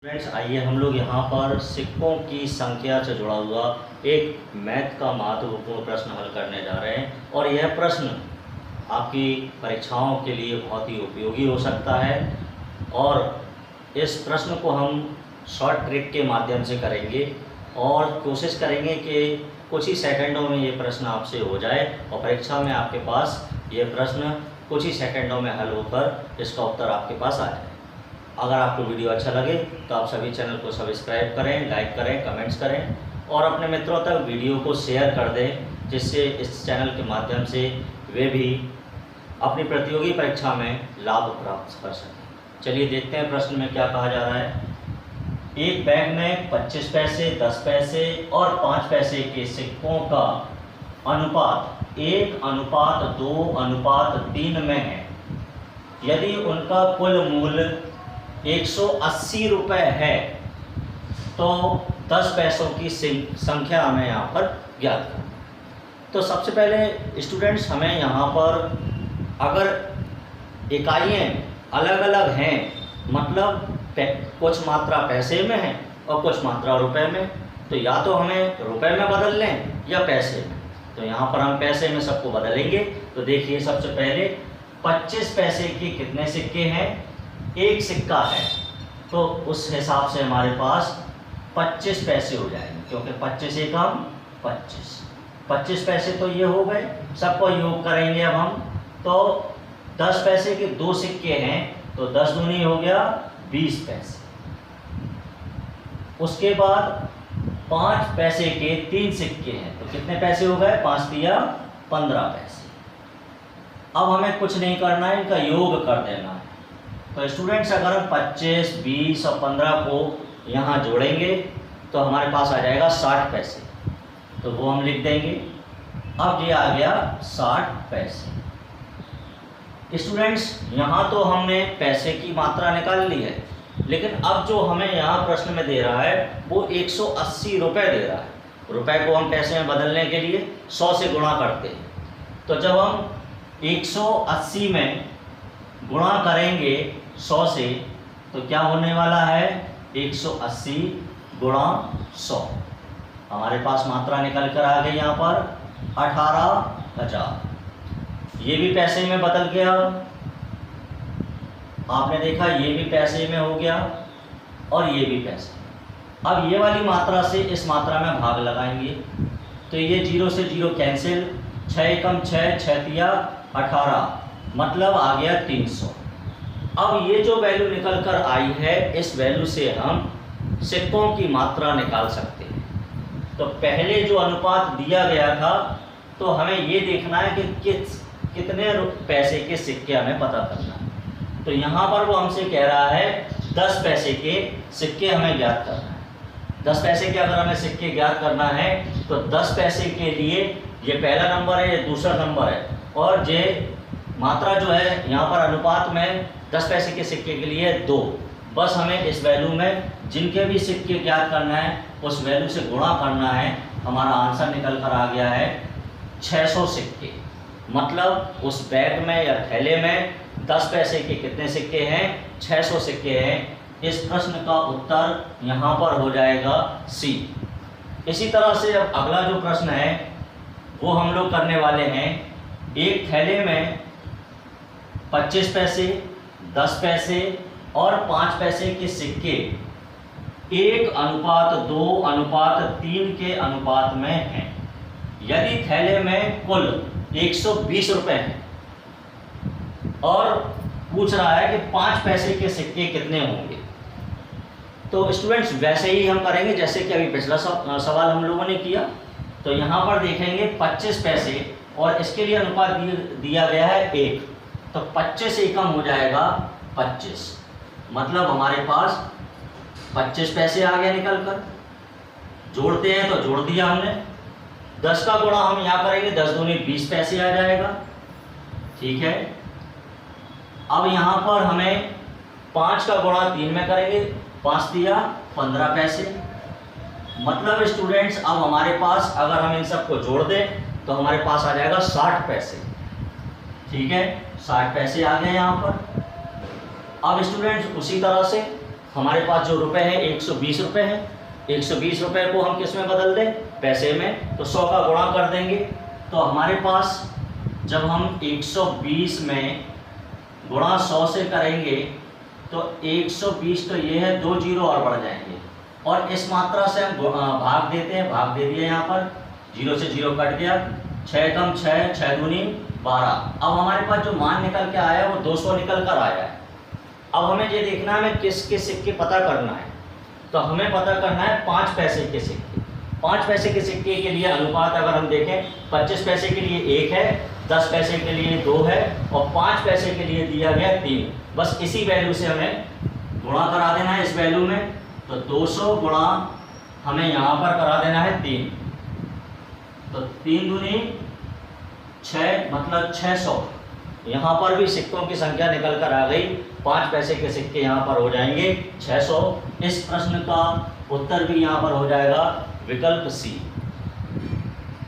Friends, आइए हम लोग यहाँ पर सिक्कों की संख्या से जुड़ा हुआ एक मैथ का महत्वपूर्ण प्रश्न हल करने जा रहे हैं और यह प्रश्न आपकी परीक्षाओं के लिए बहुत ही उपयोगी हो सकता है। और इस प्रश्न को हम शॉर्ट ट्रिक के माध्यम से करेंगे और कोशिश करेंगे कि कुछ ही सेकंडों में ये प्रश्न आपसे हो जाए और परीक्षा में आपके पास ये प्रश्न कुछ ही सेकंडों में हल होकर इसका उत्तर आपके पास आ जाए। अगर आपको वीडियो अच्छा लगे तो आप सभी चैनल को सब्सक्राइब करें, लाइक करें, कमेंट्स करें और अपने मित्रों तक वीडियो को शेयर कर दें, जिससे इस चैनल के माध्यम से वे भी अपनी प्रतियोगी परीक्षा में लाभ प्राप्त कर सकें। चलिए देखते हैं प्रश्न में क्या कहा जा रहा है। एक बैग में 25 पैसे, 10 पैसे और 5 पैसे के सिक्कों का अनुपात 1:2:3 में है। यदि उनका कुल मूल्य 180 रुपये है तो 10 पैसों की संख्या हमें यहाँ पर ज्ञात करना। तो सबसे पहले स्टूडेंट्स, हमें यहाँ पर अगर इकाइयाँ अलग अलग हैं, मतलब कुछ मात्रा पैसे में है और कुछ मात्रा रुपए में, तो या तो हमें रुपए में बदल लें या पैसे में। तो यहाँ पर हम पैसे में सबको बदलेंगे। तो देखिए, सबसे पहले 25 पैसे के कितने सिक्के हैं? एक सिक्का है, तो उस हिसाब से हमारे पास 25 पैसे हो जाएंगे, क्योंकि 25 एकम 25 पैसे तो ये हो गए। सबको योग करेंगे अब हम, तो 10 पैसे के 2 सिक्के हैं, तो 10 दूनी हो गया 20 पैसे। उसके बाद 5 पैसे के 3 सिक्के हैं, तो कितने पैसे हो गए? 5 तिया 15 पैसे। अब हमें कुछ नहीं करना है, इनका योग कर देना है। तो स्टूडेंट्स, अगर हम 25, 20 और 15 को यहाँ जोड़ेंगे तो हमारे पास आ जाएगा 60 पैसे, तो वो हम लिख देंगे। अब ये आ गया 60 पैसे। स्टूडेंट्स, यहाँ तो हमने पैसे की मात्रा निकाल ली है, लेकिन अब जो हमें यहाँ प्रश्न में दे रहा है वो 180 रुपये दे रहा है। रुपए को हम पैसे में बदलने के लिए 100 से गुणा करते हैं। तो जब हम 180 में गुणा करेंगे 100 से, तो क्या होने वाला है? 180 गुणा 100। हमारे पास मात्रा निकल कर आ गई यहाँ पर 18,000। ये भी पैसे में बदल गया, आपने देखा, ये भी पैसे में हो गया और ये भी पैसे। अब ये वाली मात्रा से इस मात्रा में भाग लगाएंगे, तो ये 0 से 0 कैंसिल, 6 एकम 6, 6 तिया 18, मतलब आ गया 300। अब ये जो वैल्यू निकल कर आई है, इस वैल्यू से हम सिक्कों की मात्रा निकाल सकते हैं। तो पहले जो अनुपात दिया गया था, तो हमें ये देखना है कि कितने पैसे के सिक्के हमें पता करना है। तो यहाँ पर वो हमसे कह रहा है 10 पैसे के सिक्के हमें ज्ञात करना है। 10 पैसे के अगर हमें सिक्के ज्ञात करना है, तो 10 पैसे के लिए ये पहला नंबर है, ये दूसरा नंबर है, और ये मात्रा जो है यहाँ पर अनुपात में 10 पैसे के सिक्के के लिए 2। बस हमें इस वैल्यू में जिनके भी सिक्के ज्ञात करना है उस वैल्यू से गुणा करना है। हमारा आंसर निकल कर आ गया है 600 सिक्के। मतलब उस बैग में या थैले में 10 पैसे के कितने सिक्के हैं? 600 सिक्के हैं। इस प्रश्न का उत्तर यहाँ पर हो जाएगा सी। इसी तरह से अब अगला जो प्रश्न है वो हम लोग करने वाले हैं। एक थैले में 25 पैसे, 10 पैसे और 5 पैसे के सिक्के 1:2:3 के अनुपात में हैं। यदि थैले में कुल 120 रुपये हैं और पूछ रहा है कि 5 पैसे के सिक्के कितने होंगे, तो स्टूडेंट्स वैसे ही हम करेंगे जैसे कि अभी पिछला सवाल हम लोगों ने किया। तो यहाँ पर देखेंगे 25 पैसे और इसके लिए अनुपात दिया गया है 1, तो 25 एकम हो जाएगा 25। मतलब हमारे पास 25 पैसे आ गए निकल कर। जोड़ते हैं तो जोड़ दिया हमने। 10 का गुणा हम यहाँ करेंगे, 10 दूनी 20 पैसे आ जाएगा। ठीक है। अब यहाँ पर हमें 5 का गुणा 3 में करेंगे, 5 तिया 15 पैसे। मतलब स्टूडेंट्स, अब हमारे पास अगर हम इन सबको जोड़ दें तो हमारे पास आ जाएगा 60 पैसे। ठीक है, 60 पैसे आ गए यहाँ पर। अब स्टूडेंट्स उसी तरह से हमारे पास जो रुपए है 120 रुपये है, 120 रुपये को हम किस में बदल दें, पैसे में, तो 100 का गुणा कर देंगे। तो हमारे पास जब हम 120 में गुणा 100 से करेंगे तो 120 तो ये है, 2 जीरो और बढ़ जाएंगे, और इस मात्रा से हम भाग देते हैं, भाग दे दिया यहाँ पर, 0 से 0 कट गया, 6 कम 6, 6 दूनी 12। अब हमारे पास जो मान निकल के आया वो 200 निकल कर आया है। अब हमें ये देखना है हमें किसके सिक्के पता करना है, तो हमें पता करना है 5 पैसे के सिक्के। 5 पैसे के सिक्के के लिए अनुपात अगर हम देखें, 25 पैसे के लिए 1 है, 10 पैसे के लिए 2 है, और 5 पैसे के लिए दिया गया 3। बस इसी वैल्यू से हमें गुणा करा देना है इस वैल्यू में। तो 200 गुणा हमें यहाँ पर करा देना है 3, तो 3 दूनी 6, मतलब 600। यहाँ पर भी सिक्कों की संख्या निकल कर आ गई, 5 पैसे के सिक्के यहाँ पर हो जाएंगे 600। इस प्रश्न का उत्तर भी यहाँ पर हो जाएगा विकल्प सी।